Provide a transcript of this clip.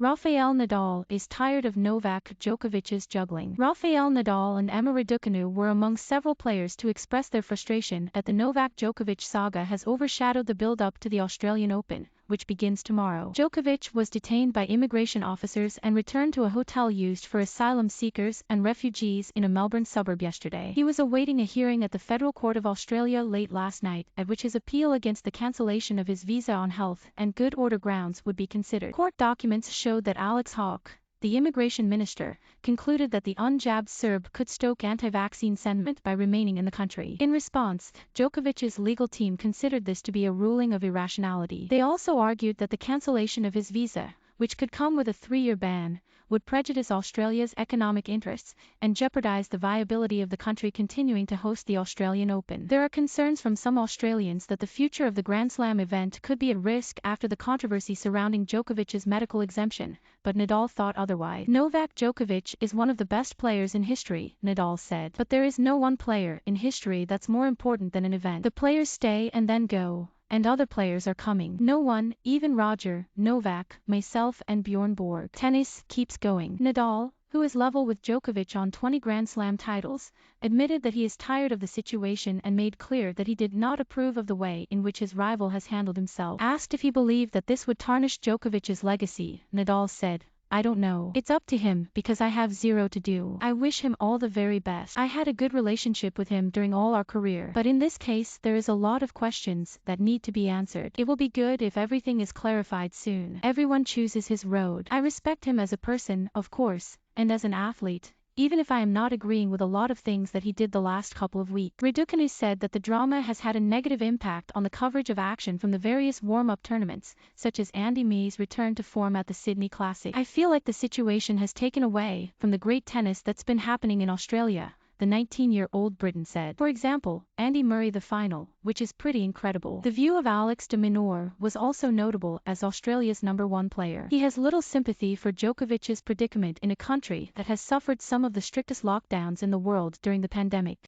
Rafael Nadal is tired of Novak Djokovic's juggling. Rafael Nadal and Raducanu were among several players to express their frustration that the Novak Djokovic saga has overshadowed the build-up to the Australian Open, which begins tomorrow. Djokovic was detained by immigration officers and returned to a hotel used for asylum seekers and refugees in a Melbourne suburb yesterday. He was awaiting a hearing at the Federal Court of Australia late last night, at which his appeal against the cancellation of his visa on health and good order grounds would be considered. Court documents showed that Alex de Minaur, the immigration minister, concluded that the unjabbed Serb could stoke anti-vaccine sentiment by remaining in the country. In response, Djokovic's legal team considered this to be a ruling of irrationality. They also argued that the cancellation of his visa, which could come with a 3-year ban, would prejudice Australia's economic interests and jeopardize the viability of the country continuing to host the Australian Open. There are concerns from some Australians that the future of the Grand Slam event could be at risk after the controversy surrounding Djokovic's medical exemption, but Nadal thought otherwise. Novak Djokovic is one of the best players in history, Nadal said. But there is no one player in history that's more important than an event. The players stay and then go, and other players are coming. No one, even Roger, Novak, myself and Bjorn Borg. Tennis keeps going. Nadal, who is level with Djokovic on 20 Grand Slam titles, admitted that he is tired of the situation and made clear that he did not approve of the way in which his rival has handled himself. Asked if he believed that this would tarnish Djokovic's legacy, Nadal said, "I don't know. It's up to him, because I have zero to do. I wish him all the very best. I had a good relationship with him during all our career. But in this case there is a lot of questions that need to be answered. It will be good if everything is clarified soon. Everyone chooses his road. I respect him as a person, of course, and as an athlete, even if I am not agreeing with a lot of things that he did the last couple of weeks." Raducanu said that the drama has had a negative impact on the coverage of action from the various warm-up tournaments, such as Andy Murray's return to form at the Sydney Classic. "I feel like the situation has taken away from the great tennis that's been happening in Australia," the 19-year-old Briton said. For example, Andy Murray the final, which is pretty incredible. The view of Alex de Minaur was also notable as Australia's #1 player. He has little sympathy for Djokovic's predicament in a country that has suffered some of the strictest lockdowns in the world during the pandemic.